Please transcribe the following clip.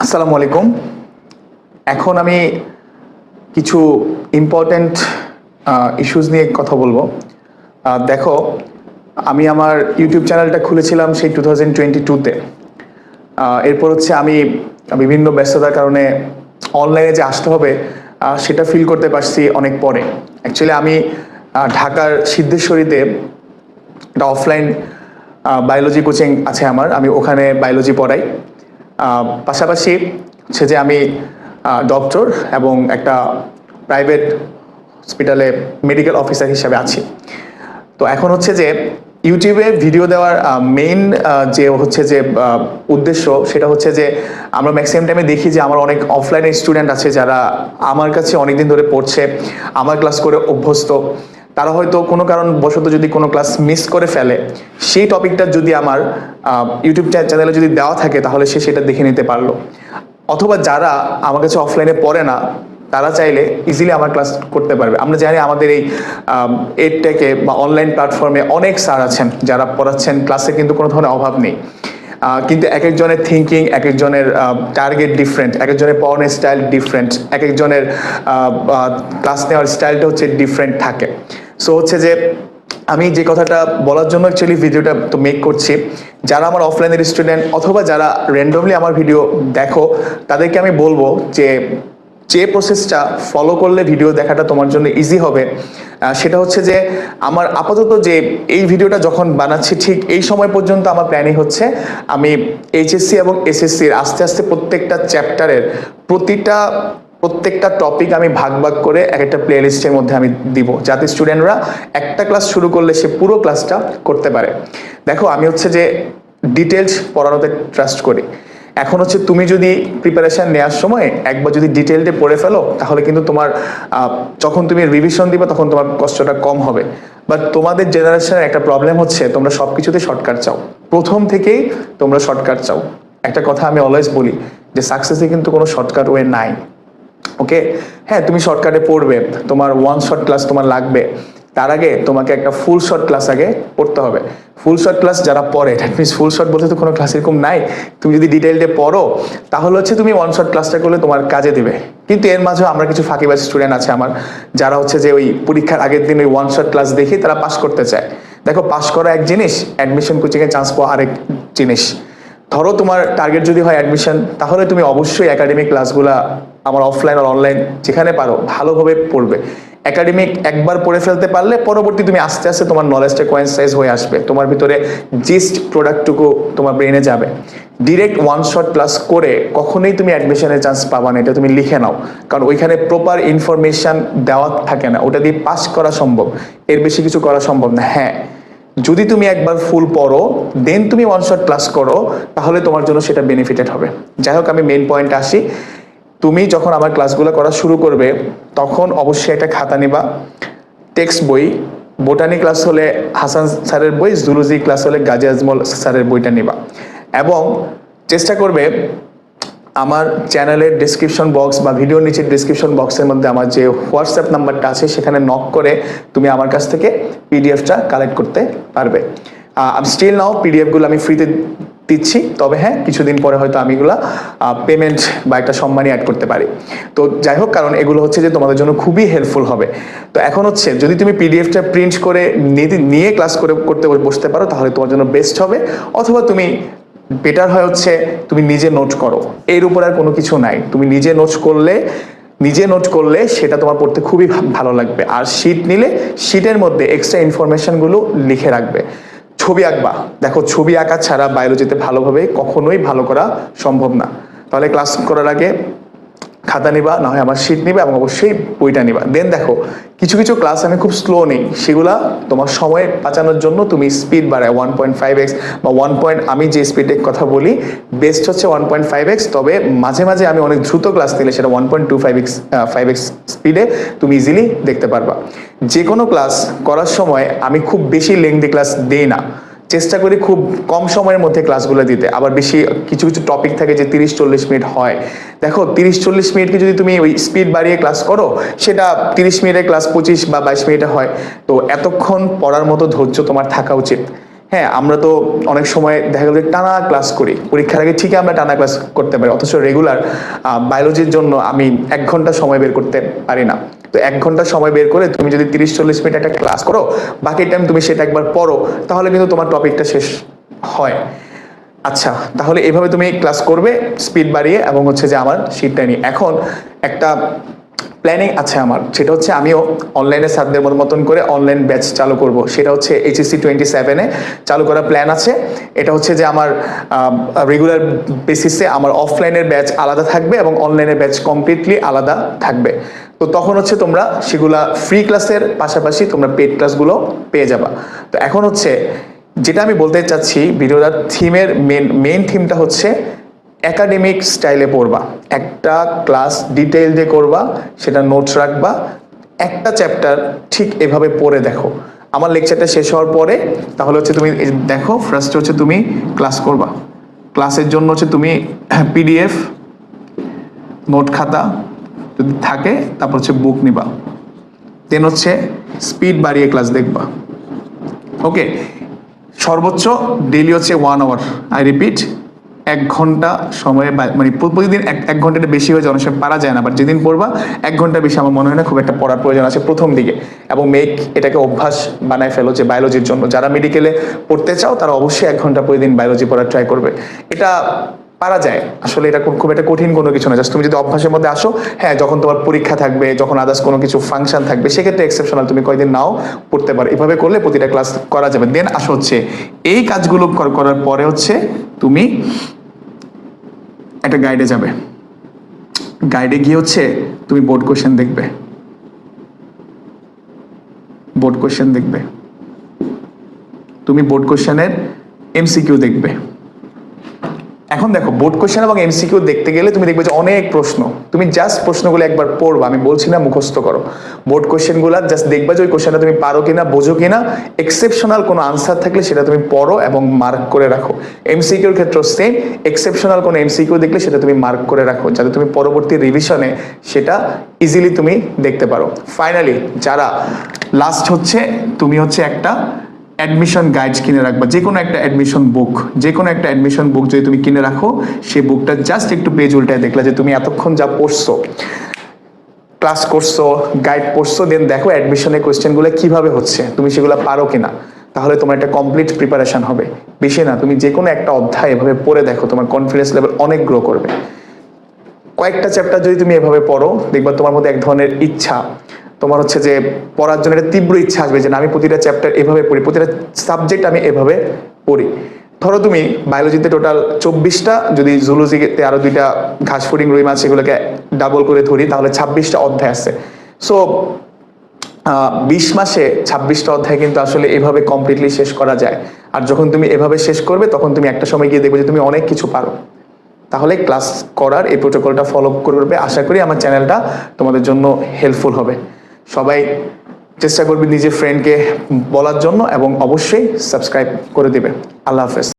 আসসালামু আলাইকুম। এখন আমি কিছু ইম্পর্ট্যান্ট ইস্যুস নিয়ে কথা বলবো। দেখো, আমি আমার ইউটিউব চ্যানেলটা খুলেছিলাম সেই 2022-তে। এরপর হচ্ছে আমি বিভিন্ন ব্যস্ততার কারণে অনলাইনে যে আসতে হবে সেটা ফিল করতে পারছি অনেক পরে। অ্যাকচুয়ালি আমি ঢাকার সিদ্ধেশ্বরীতে একটা অফলাইন বায়োলজি কোচিং আছে আমার, আমি ওখানে বায়োলজি পড়াই। পাশাপাশি হচ্ছে যে আমি ডক্টর এবং একটা প্রাইভেট হসপিটালে মেডিকেল অফিসার হিসাবে আছি। তো এখন হচ্ছে যে ইউটিউবে ভিডিও দেওয়ার মেইন যে হচ্ছে যে উদ্দেশ্য, সেটা হচ্ছে যে আমরা ম্যাক্সিমাম টাইমে দেখি যে আমার অনেক অফলাইনে স্টুডেন্ট আছে যারা আমার কাছে অনেকদিন ধরে পড়ছে, আমার ক্লাস করে অভ্যস্ত। তারা হয়তো কোনো কারণবশত যদি কোনো ক্লাস মিস করে ফেলে, সেই টপিকটা যদি আমার ইউটিউব চ্যানেলে যদি দেওয়া থাকে তাহলে সে সেটা দেখে নিতে পারলো। অথবা যারা আমার কাছে অফলাইনে পড়ে না, তারা চাইলে ইজিলি আমার ক্লাস করতে পারবে। আমরা জানি আমাদের এই এডটেকে বা অনলাইন প্ল্যাটফর্মে অনেক স্যার আছেন যারা পড়াচ্ছেন, ক্লাসে কিন্তু কোনো ধরনের অভাব নেই। কিন্তু এক একজনের থিঙ্কিং, এক একজনের টার্গেট ডিফারেন্ট, এক একজনের পড়ানোর স্টাইল ডিফারেন্ট, এক একজনের ক্লাস নেওয়ার স্টাইলটা হচ্ছে ডিফারেন্ট থাকে। সো হচ্ছে যে আমি যে কথাটা বলার জন্য অ্যাকচুয়ালি ভিডিওটা তো মেক করছি, যারা আমার অফলাইনের স্টুডেন্ট অথবা যারা র্যান্ডমলি আমার ভিডিও দেখো, তাদেরকে আমি বলবো যে প্রসেসটা ফলো করলে ভিডিও দেখাটা তোমার জন্য ইজি হবে, সেটা হচ্ছে যে আমার আপাতত যে এই ভিডিওটা যখন বানাচ্ছি ঠিক এই সময় পর্যন্ত আমার প্ল্যানিং হচ্ছে আমি এইচএসসি এবং এসএসসির আস্তে আস্তে প্রত্যেকটা চ্যাপ্টারের প্রত্যেকটা টপিক আমি ভাগ ভাগ করে এক একটা প্লে লিস্টের মধ্যে আমি দিব, যাতে স্টুডেন্টরা একটা ক্লাস শুরু করলে সে পুরো ক্লাসটা করতে পারে। দেখো, আমি হচ্ছে যে ডিটেলস পড়ানোতে ট্রাস্ট করি। এখন হচ্ছে তুমি যদি প্রিপারেশন নেওয়ার সময় একবার যদি ডিটেলটে পড়ে ফেলো, তাহলে কিন্তু তোমার যখন তুমি রিভিশন দিবে তখন তোমার কষ্টটা কম হবে। বাট তোমাদের জেনারেশনের একটা প্রবলেম হচ্ছে তোমরা সব কিছুতে শর্টকাট চাও, প্রথম থেকেই তোমরা শর্টকাট চাও। একটা কথা আমি অলওয়েজ বলি যে সাকসেসে কিন্তু কোনো শর্টকাট ওয়ে নাই। ওকে, হ্যাঁ, তুমি শর্টকাটে পড়বে, তোমার ওয়ান শর্ট ক্লাস তোমার লাগবে, তার আগে তোমাকে একটা ফুল শর্ট ক্লাস আগে পড়তে হবে। ফুল শর্ট ক্লাস যারা পড়ে, দ্যাট মিনস ফুল শর্ট বলতে তো কোনো ক্লাস এরকম নাই। তুমি যদি ডিটেইলডে পড়ো তাহলে হচ্ছে তুমি ওয়ান শর্ট ক্লাসটা করলে তোমার কাজে দিবে। কিন্তু এর মাঝেও আমরা কিছু ফাঁকিবাজ স্টুডেন্ট আছে আমার, যারা হচ্ছে যে ওই পরীক্ষার আগের দিন ওই ওয়ান শর্ট ক্লাস দেখে তারা পাস করতে চায়। দেখো, পাস করা এক জিনিস, অ্যাডমিশন কোচিংয়ে চান্স পাওয়া আরেক জিনিস। ধরো তোমার টার্গেট যদি হয় অ্যাডমিশন, তাহলে তুমি অবশ্যই একাডেমিক ক্লাসগুলা আমার অফলাইন আর অনলাইন যেখানে পারো ভালোভাবে পড়বে। একাডেমিক একবার পড়ে ফেলতে পারলে পরবর্তী তুমি আস্তে আস্তে তোমার নলেজটা কোয়েন্সাইজ হয়ে আসবে, তোমার ভিতরে জিস্ট প্রোডাক্টটুকু তোমার ব্রেনে যাবে। ডিরেক্ট ওয়ান শট ক্লাস করে কখনোই তুমি অ্যাডমিশনের চান্স পাবা না, এটা তুমি লিখে নাও। কারণ ওইখানে প্রপার ইনফরমেশন দেওয়া থাকে না, ওটা দিয়ে পাস করা সম্ভব, এর বেশি কিছু করা সম্ভব না। হ্যাঁ, যদি তুমি একবার ফুল পড়ো দেন তুমি ওয়ান শট ক্লাস করো, তাহলে তোমার জন্য সেটা বেনিফিটেড হবে। যাই হোক, আমি মেইন পয়েন্টে আসি। তুমি যখন আমার ক্লাসগুলো করা শুরু করবে তখন অবশ্যই একটা খাতা নিবা, টেক্সট বই, বোটানি ক্লাস হলে হাসান স্যারের বই, জুলজি ক্লাস হলে গাজী আজমল স্যারের বইটা নিবা, এবং চেষ্টা করবে আমার চ্যানেলের ডিসক্রিপশন বক্স বা ভিডিওর নিচের ডিসক্রিপশন বক্সের মধ্যে আমার যে হোয়াটসঅ্যাপ নাম্বারটা আছে সেখানে নক করে তুমি আমার কাছ থেকে পিডিএফটা কালেক্ট করতে পারবে। আমি স্টিল নাও পিডিএফগুলো আমি ফ্রিতে দিচ্ছি, তবে হ্যাঁ, কিছুদিন পরে হয়তো আমি এগুলো পেমেন্ট বা একটা সম্মানী অ্যাড করতে পারি। তো যাই হোক, কারণ এগুলো হচ্ছে যে তোমাদের জন্য খুবই হেল্পফুল হবে। তো এখন হচ্ছে যদি তুমি পিডিএফটা প্রিন্ট করে নিয়ে ক্লাস করতে বসতে পারো তাহলে তোমার জন্য বেস্ট হবে। অথবা তুমি বেটার হয় হচ্ছে তুমি নিজে নোট করো, এর উপর আর কোনো কিছু নাই। তুমি নিজে নোট করলে সেটা তোমার পড়তে খুবই ভালো লাগবে। আর শিট নিলে শিটের মধ্যে এক্সট্রা ইনফরমেশনগুলো লিখে রাখবে। ছবি আঁকবা, দেখো ছবি আঁকা ছাড়া বায়োলজিতে ভালোভাবে কখনোই ভালো করা সম্ভব না। তাহলে ক্লাস করার আগে খাতা নিবা, না হয় আমার শিট নিবা, এবং অবশ্যই বইটা নিবা। দেন দেখো, কিছু কিছু ক্লাস আমি খুব স্লো নেই, সেগুলা তোমার সময় বাঁচানোর জন্য তুমি স্পিড বাড়ায় 1.5x বা 1 আমি যে স্পিডের কথা বলি বেস্ট হচ্ছে 1.5x। তবে মাঝে মাঝে আমি অনেক দ্রুত ক্লাস নিলে সেটা 1.25x স্পিডে তুমি ইজিলি দেখতে পারবা। যে কোনো ক্লাস করার সময় আমি খুব বেশি লেংদি ক্লাস দেই না, চেষ্টা করি খুব কম সময়ের মধ্যে ক্লাসগুলো দিতে। আবার বেশি কিছু কিছু টপিক থাকে যে 30-40 মিনিট হয়। দেখো, 30-40 মিনিটকে যদি তুমি ওই স্পিড বাড়িয়ে ক্লাস করো, সেটা 30 মিনিটের ক্লাস 25 বা 22 মিনিটে হয়। তো এতক্ষণ পড়ার মতো ধৈর্য তোমার থাকা উচিত। হ্যাঁ, আমরা তো অনেক সময় দেখা গেল যে টানা ক্লাস করি, পরীক্ষার আগে ঠিকই আমরা টানা ক্লাস করতে পারি, অথচ রেগুলার বায়োলজির জন্য আমি 1 ঘন্টা সময় বের করতে পারি না। তো 1 ঘন্টা সময় বের করে তুমি যদি 30-40 মিনিট একটা ক্লাস করো, বাকি টাইম তুমি সেটা একবার পড়ো, তাহলে কিন্তু তোমার টপিকটা শেষ হয়। আচ্ছা, তাহলে এভাবে তুমি ক্লাস করবে স্পিড বাড়িয়ে, এবং হচ্ছে যে আমার শীটটা নিয়ে এখন একটা প্ল্যানিং আছে আমার, সেটা হচ্ছে আমিও অনলাইনে স্যারদের মতন করে অনলাইন ব্যাচ চালু করব। সেটা হচ্ছে HSC 27-এ চালু করার প্ল্যান আছে। এটা হচ্ছে যে আমার রেগুলার বেসিসে আমার অফলাইনের ব্যাচ আলাদা থাকবে এবং অনলাইনের ব্যাচ কমপ্লিটলি আলাদা থাকবে। তো তখন হচ্ছে তোমরা সেগুলা ফ্রি ক্লাসের পাশাপাশি তোমরা পেড ক্লাসগুলো পেয়ে যাবা। তো এখন হচ্ছে যেটা আমি বলতে চাচ্ছি, ভিডিওটার থিমের মেন থিমটা হচ্ছে একাডেমিক স্টাইলে পড়বা, একটা ক্লাস ডিটেইল দিয়ে করবা, সেটা নোটস রাখবা, একটা চ্যাপ্টার ঠিক এভাবে পড়ে দেখো। আমার লেকচারটা শেষ হওয়ার পরে তাহলে হচ্ছে তুমি দেখো, ফার্স্ট হচ্ছে তুমি ক্লাস করবা, ক্লাসের জন্য হচ্ছে তুমি PDF নোট খাতা যদি থাকে, তারপর হচ্ছে বুক নিবা, দেন হচ্ছে স্পিড বাড়িয়ে ক্লাস দেখবা। ওকে, সর্বোচ্চ ডেইলি হচ্ছে 1 আওয়ার, আই রিপিট 1 ঘন্টা সময়ে, মানে প্রতিদিন 1 ঘন্টাটা বেশি হয়ে যায়, অনেক সময় পারা যায় না, বাট যেদিন পড়বা 1 ঘন্টা বেশি আমার মনে হয় না খুব একটা পড়ার প্রয়োজন আছে প্রথম দিকে। এবং এটাকে অভ্যাস বানায় ফেলো যে বায়োলজির জন্য যারা মেডিকেলে পড়তে চাও তারা অবশ্যই 1 ঘন্টা প্রতিদিন বায়োলজি পড়ার ট্রাই করবে। এটা পারা যায় আসলে, এটা খুব একটা কঠিন কোনো কিছু না, জাস্ট তুমি যদি অভ্যাসের মধ্যে আসো। হ্যাঁ, যখন তোমার পরীক্ষা থাকবে, যখন আদার্স কোনো কিছু ফাংশন থাকবে, সেক্ষেত্রে এক্সেপশনাল তুমি কয়েকদিন নাও পড়তে পারো, এভাবে করলে প্রতিটা ক্লাস করা যাবে। দেন আসো হচ্ছে এই কাজগুলো করার পরে হচ্ছে তুমি একটা গাইডে যাবে, গাইডে গিয়ে হচ্ছে তুমি বোর্ড কোশ্চেন দেখবে, তুমি বোর্ড কোশ্চেনের MCQ দেখবে। এখন দেখো, বোর্ড কোশ্চেন এবং MCQ দেখতে গেলে তুমি দেখবে যে অনেক প্রশ্ন, তুমি জাস্ট প্রশ্নগুলো একবার পড়বা, আমি বলছি না মুখস্থ করো। বোর্ড কোশ্চেনগুলো জাস্ট দেখবা যে ওই কোশ্চেনটা তুমি পারো কিনা, বোঝো কিনা, এক্সেপশনাল কোনো আনসার থাকলে সেটা তুমি পড়ো এবং মার্ক করে রাখো। MCQর ক্ষেত্রে সেম, এক্সেপশনাল কোনো MCQ দেখলে সেটা তুমি মার্ক করে রাখো, যাতে তুমি পরবর্তী রিভিশনে সেটা ইজিলি তুমি দেখতে পারো। ফাইনালি যারা লাস্ট হচ্ছে, তুমি হচ্ছে একটা অ্যাডমিশন গাইড কিনে রাখবা, যে কোনো একটা অ্যাডমিশন বুক যদি তুমি কিনে রাখো, সেই বুকটা জাস্ট একটু পেজ উল্টায় দেখলা যে তুমি এতক্ষণ যা পড়ছো, ক্লাস করছো, গাইড পড়ছো, দেন দেখো অ্যাডমিশনের কোয়েশ্চেনগুলো কিভাবে হচ্ছে, তুমি সেগুলো পারো কিনা, তাহলে তোমার একটা কমপ্লিট প্রিপারেশন হবে। বেশি না, তুমি যে কোনো একটা অধ্যায় এভাবে পড়ে দেখো, তোমার কনফিডেন্স লেভেল অনেক গ্রো করবে। কয়েকটা চ্যাপ্টার যদি তুমি এভাবে পড়ো, দেখবা তোমার মধ্যে এক ধরনের ইচ্ছা, তোমার হচ্ছে যে পড়ার জন্য একটা তীব্র ইচ্ছা আসবে যে না, আমি প্রতিটা চ্যাপ্টার এভাবে পড়ি, প্রতিটা সাবজেক্ট আমি এভাবে পড়ি। ধরো তুমি বায়োলজিতে টোটাল 24টা, যদি জুলজিতে আরো 2টা ঘাস ফড়িং রুই মাছ সেগুলোকে ডাবল করে ধরি, তাহলে 26টা অধ্যায় আছে। সো 20 মাসে 26টা অধ্যায় কিন্তু আসলে এভাবে কমপ্লিটলি শেষ করা যায়। আর যখন তুমি এভাবে শেষ করবে, তখন তুমি একটা সময় গিয়ে দেখবে যে তুমি অনেক কিছু পারো। তাহলে ক্লাস করার এই প্রোটোকলটা ফলো করবে, আশা করি আমার চ্যানেলটা তোমাদের জন্য হেল্পফুল হবে। সবাই চেষ্টা করবে নিজের ফ্রেন্ডকে বলার জন্য, এবং অবশ্যই সাবস্ক্রাইব করে দিবে। আল্লাহ হাফেজ।